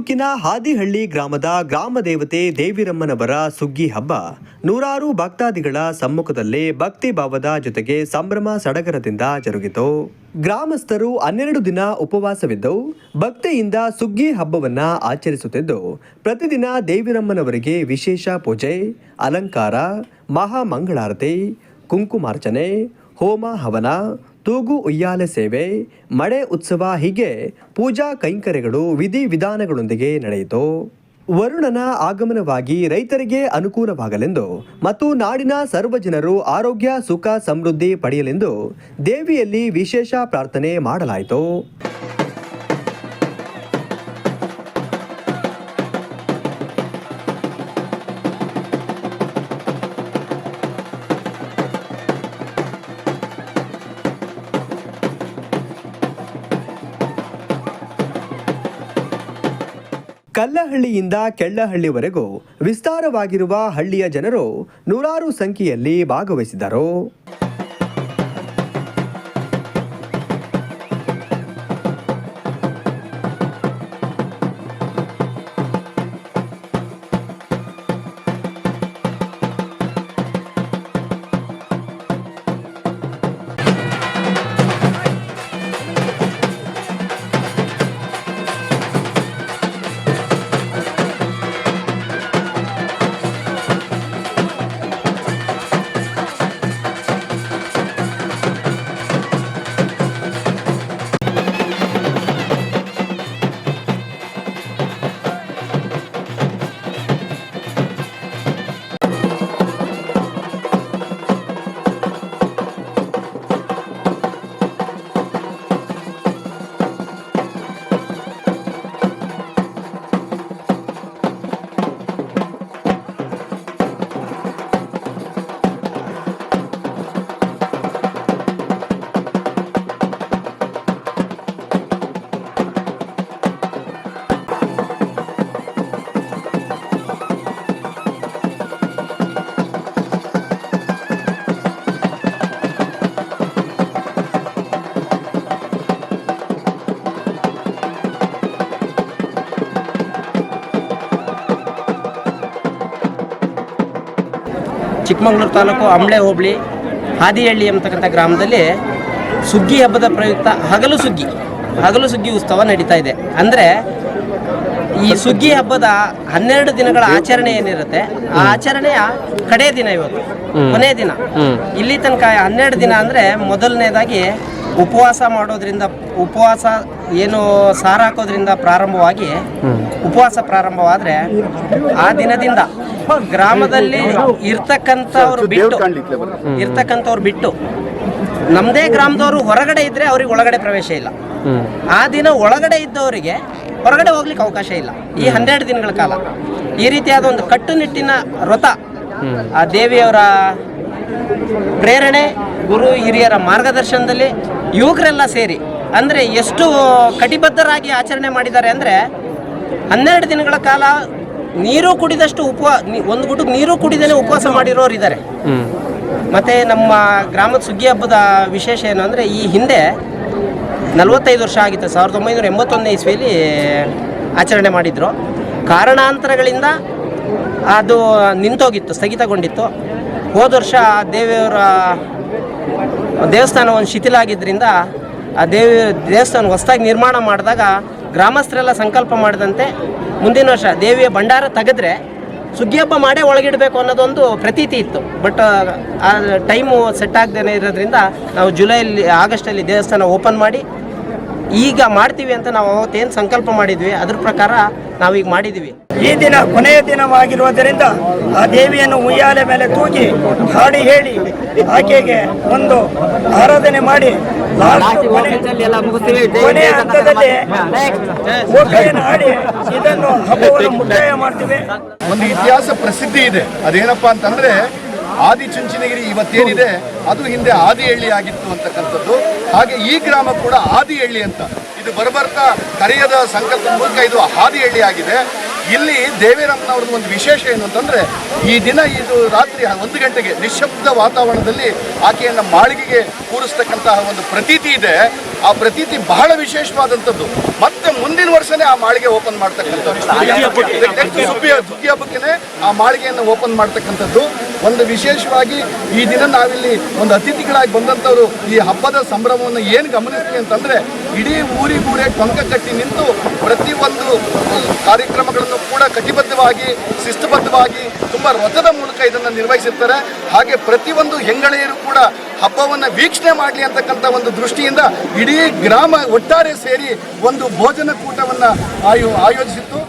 ತಾಲೂಕಿನ ಹಾದಿಹಳ್ಳಿ ಗ್ರಾಮದ ಗ್ರಾಮ ದೇವತೆ ದೇವಿರಮ್ಮನವರ ಸುಗ್ಗಿ ಹಬ್ಬ ನೂರಾರು ಭಕ್ತಾದಿಗಳ ಸಮ್ಮುಖದಲ್ಲೇ ಭಕ್ತಿ ಭಾವದ ಜೊತೆಗೆ ಸಂಭ್ರಮ ಸಡಗರದಿಂದ ಜರುಗಿತು. ಗ್ರಾಮಸ್ಥರು 12 ದಿನ ಉಪವಾಸವಿದ್ದು ಭಕ್ತಿಯಿಂದ ಸುಗ್ಗಿ ಹಬ್ಬವನ್ನ ಆಚರಿಸುತ್ತಿದ್ದು, ಪ್ರತಿದಿನ ದೇವಿರಮ್ಮನವರಿಗೆ ವಿಶೇಷ ಪೂಜೆ, ಅಲಂಕಾರ, ಮಹಾಮಂಗಳಾರತಿ, ಕುಂಕುಮಾರ್ಚನೆ, ಹೋಮ ಹವನ, ತೂಗು ಉಯ್ಯಾಲೆ ಸೇವೆ, ಮಳೆ ಉತ್ಸವ ಹೀಗೆ ಪೂಜಾ ಕೈಂಕರ್ಯಗಳು ವಿಧಿವಿಧಾನಗಳೊಂದಿಗೆ ನಡೆಯಿತು. ವರುಣನ ಆಗಮನವಾಗಿ ರೈತರಿಗೆ ಅನುಕೂಲವಾಗಲೆಂದು ಮತ್ತು ನಾಡಿನ ಸರ್ವ ಜನರು ಆರೋಗ್ಯ ಸುಖ ಸಮೃದ್ಧಿ ಪಡೆಯಲೆಂದು ದೇವಿಯಲ್ಲಿ ವಿಶೇಷ ಪ್ರಾರ್ಥನೆ ಮಾಡಲಾಯಿತು. ಕಲ್ಲಹಳ್ಳಿಯಿಂದ ಕೆಳ್ಳಹಳ್ಳಿವರೆಗೂ ವಿಸ್ತಾರವಾಗಿರುವ ಹಳ್ಳಿಯ ಜನರು ನೂರಾರು ಸಂಖ್ಯೆಯಲ್ಲಿ ಭಾಗವಹಿಸಿದರು. ಚಿಕ್ಕಮಗಳೂರು ತಾಲೂಕು ಅಂಬ್ಳೆ ಹೋಬಳಿ ಹಾದಿಹಳ್ಳಿ ಎಂಬತಕ್ಕಂಥ ಗ್ರಾಮದಲ್ಲಿ ಸುಗ್ಗಿ ಹಬ್ಬದ ಪ್ರಯುಕ್ತ ಹಗಲು ಸುಗ್ಗಿ ಉತ್ಸವ ನಡೀತಾ ಇದೆ. ಅಂದರೆ ಈ ಸುಗ್ಗಿ ಹಬ್ಬದ 12 ದಿನಗಳ ಆಚರಣೆ ಏನಿರುತ್ತೆ, ಆ ಆಚರಣೆಯ ಕಡೆ ದಿನ ಇವತ್ತು, ಕೊನೆಯ ದಿನ. ಇಲ್ಲಿ ತನಕ 12 ದಿನ ಅಂದರೆ ಮೊದಲನೇದಾಗಿ ಉಪವಾಸ ಮಾಡೋದ್ರಿಂದ, ಉಪವಾಸ ಏನು ಸಾರ ಹಾಕೋದ್ರಿಂದ ಪ್ರಾರಂಭವಾಗಿ ಉಪವಾಸ ಪ್ರಾರಂಭವಾದರೆ ಆ ದಿನದಿಂದ ಗ್ರಾಮದಲ್ಲಿ ಇರ್ತಕ್ಕಂಥವ್ರು ಬಿಟ್ಟು ನಮ್ಮದೇ ಗ್ರಾಮದವರು ಹೊರಗಡೆ ಇದ್ದರೆ ಅವ್ರಿಗೆ ಒಳಗಡೆ ಪ್ರವೇಶ ಇಲ್ಲ. ಆ ದಿನ ಒಳಗಡೆ ಇದ್ದವರಿಗೆ ಹೊರಗಡೆ ಹೋಗ್ಲಿಕ್ಕೆ ಅವಕಾಶ ಇಲ್ಲ. ಈ 12 ದಿನಗಳ ಕಾಲ ಈ ರೀತಿಯಾದ ಒಂದು ಕಟ್ಟುನಿಟ್ಟಿನ ವ್ರತ, ಆ ದೇವಿಯವರ ಪ್ರೇರಣೆ, ಗುರು ಹಿರಿಯರ ಮಾರ್ಗದರ್ಶನದಲ್ಲಿ ಯುವಕರೆಲ್ಲ ಸೇರಿ ಅಂದರೆ ಎಷ್ಟು ಕಟಿಬದ್ಧರಾಗಿ ಆಚರಣೆ ಮಾಡಿದ್ದಾರೆ ಅಂದರೆ 12 ದಿನಗಳ ಕಾಲ ನೀರು ಕುಡಿದಷ್ಟು ಒಂದು ಗುಟುಕು ನೀರು ಕುಡಿದೇನೆ ಉಪವಾಸ ಮಾಡಿರೋರು ಇದ್ದಾರೆ. ಮತ್ತು ನಮ್ಮ ಗ್ರಾಮದ ಸುಗ್ಗಿ ಹಬ್ಬದ ವಿಶೇಷ ಏನು ಅಂದರೆ, ಈ ಹಿಂದೆ 45 ವರ್ಷ ಆಗಿತ್ತು, 1981ನೇ ಇಸ್ವಿಯಲ್ಲಿ ಆಚರಣೆ ಮಾಡಿದ್ರು. ಕಾರಣಾಂತರಗಳಿಂದ ಅದು ನಿಂತೋಗಿತ್ತು, ಸ್ಥಗಿತಗೊಂಡಿತ್ತು. ಹೋದ ವರ್ಷ ದೇವಿಯವರ ದೇವಸ್ಥಾನ ಒಂದು ಶಿಥಿಲ ಆಗಿದ್ದರಿಂದ ಆ ದೇವಸ್ಥಾನ ಹೊಸದಾಗಿ ನಿರ್ಮಾಣ ಮಾಡಿದಾಗ ಗ್ರಾಮಸ್ಥರೆಲ್ಲ ಸಂಕಲ್ಪ ಮಾಡಿದಂತೆ ಮುಂದಿನ ವರ್ಷ ದೇವಿಯ ಭಂಡಾರ ತೆಗೆದ್ರೆ ಸುಗ್ಗಿ ಹಬ್ಬ ಮಾಡೇ ಒಳಗಿಡಬೇಕು ಅನ್ನೋದೊಂದು ಪ್ರತೀತಿ ಇತ್ತು. ಬಟ್ ಆ ಟೈಮು ಸೆಟ್ ಆಗದೇನೆ ಇರೋದ್ರಿಂದ ನಾವು ಆಗಸ್ಟಲ್ಲಿ ದೇವಸ್ಥಾನ ಓಪನ್ ಮಾಡಿ ಈಗ ಮಾಡ್ತೀವಿ ಅಂತ ನಾವು ಅವತ್ತೇನು ಸಂಕಲ್ಪ ಮಾಡಿದ್ವಿ, ಅದ್ರ ಪ್ರಕಾರ ನಾವೀಗ ಮಾಡಿದ್ದೀವಿ. ಈ ದಿನ ಕೊನೆಯ ದಿನವಾಗಿರುವುದರಿಂದ ಆ ದೇವಿಯನ್ನು ಉಯ್ಯಾಲೆ ಮೇಲೆ ತೂಗಿ ಹಾಡಿ ಹೇಳಿ ಆಕೆಗೆ ಒಂದು ಆರಾಧನೆ ಮಾಡಿ ಕೊನೆಯ ಹಂತದಲ್ಲಿ ಓಕೆಯನ್ನು ಹಾಡಿ ಇದನ್ನು ಹಬ್ಬವನ್ನು ಮುಕ್ತಾಯ ಮಾಡ್ತೀವಿ. ಒಂದು ಇತಿಹಾಸ ಪ್ರಸಿದ್ಧಿ ಇದೆ. ಅದೇನಪ್ಪಾ ಅಂತಂದ್ರೆ, ಆದಿಚುಂಚನಗಿರಿ ಇವತ್ತೇನಿದೆ ಅದು ಹಿಂದೆ ಹಾದಿಹಳ್ಳಿ ಆಗಿತ್ತು ಅಂತಕ್ಕಂಥದ್ದು ಹಾಗೆ ಈ ಗ್ರಾಮ ಕೂಡ ಹಾದಿಹಳ್ಳಿ ಅಂತ, ಇದು ಬರಬರ್ತಾ ಕರೆಯದ ಸಂಕಲ್ಪದ ಮೂಲಕ ಇದು ಹಾದಿಹಳ್ಳಿ ಆಗಿದೆ. ಇಲ್ಲಿ ದೇವಿರಮ್ಮನವ್ರದ್ದು ಒಂದು ವಿಶೇಷ ಏನು ಅಂತಂದರೆ, ಈ ದಿನ ಇದು ರಾತ್ರಿ 1 ಗಂಟೆಗೆ ನಿಶ್ಶಬ್ದ ವಾತಾವರಣದಲ್ಲಿ ಆಕೆಯನ್ನು ಮಾಳಿಗೆಗೆ ಕೂರಿಸ್ತಕ್ಕಂತಹ ಒಂದು ಪ್ರತೀತಿ ಇದೆ. ಆ ಪ್ರತೀತಿ ಬಹಳ ವಿಶೇಷವಾದಂಥದ್ದು. ಮತ್ತೆ ಮುಂದಿನ ವರ್ಷನೇ ಆ ಮಾಳಿಗೆ ಓಪನ್ ಮಾಡ್ತಕ್ಕಂಥದ್ದು, ಸುಗ್ಗಿ ಹಬ್ಬಕ್ಕೆ ಆ ಮಾಳಿಗೆಯನ್ನು ಓಪನ್ ಮಾಡ್ತಕ್ಕಂಥದ್ದು ಒಂದು ವಿಶೇಷವಾಗಿ. ಈ ದಿನ ನಾವಿಲ್ಲಿ ಒಂದು ಅತಿಥಿಗಳಾಗಿ ಬಂದಂಥವ್ರು ಈ ಹಬ್ಬದ ಸಂಭ್ರಮವನ್ನು ಏನು ಗಮನಿಸ್ತೀವಿ ಅಂತಂದರೆ, ಇಡೀ ಊರಿಗೂರೇ ಟೊಂಕ ಕಟ್ಟಿ ನಿಂತು ಪ್ರತಿಯೊಂದು ಕಾರ್ಯಕ್ರಮಗಳನ್ನು ಕೂಡ ಕಟಿಬದ್ಧವಾಗಿ ಶಿಸ್ತುಬದ್ಧವಾಗಿ ತುಂಬ ರಥದ ಮೂಲಕ ಇದನ್ನು ನಿರ್ವಹಿಸಿರ್ತಾರೆ. ಹಾಗೆ ಪ್ರತಿಯೊಂದು ಹೆಂಗಳೆಯರು ಕೂಡ ಹಬ್ಬವನ್ನು ವೀಕ್ಷಣೆ ಮಾಡಲಿ ಅಂತಕ್ಕಂಥ ಒಂದು ದೃಷ್ಟಿಯಿಂದ ಇಡೀ ಗ್ರಾಮ ಒಟ್ಟಾರೆ ಸೇರಿ ಒಂದು ಭೋಜನ ಕೂಟವನ್ನು ಆಯೋಜಿಸಿತ್ತು.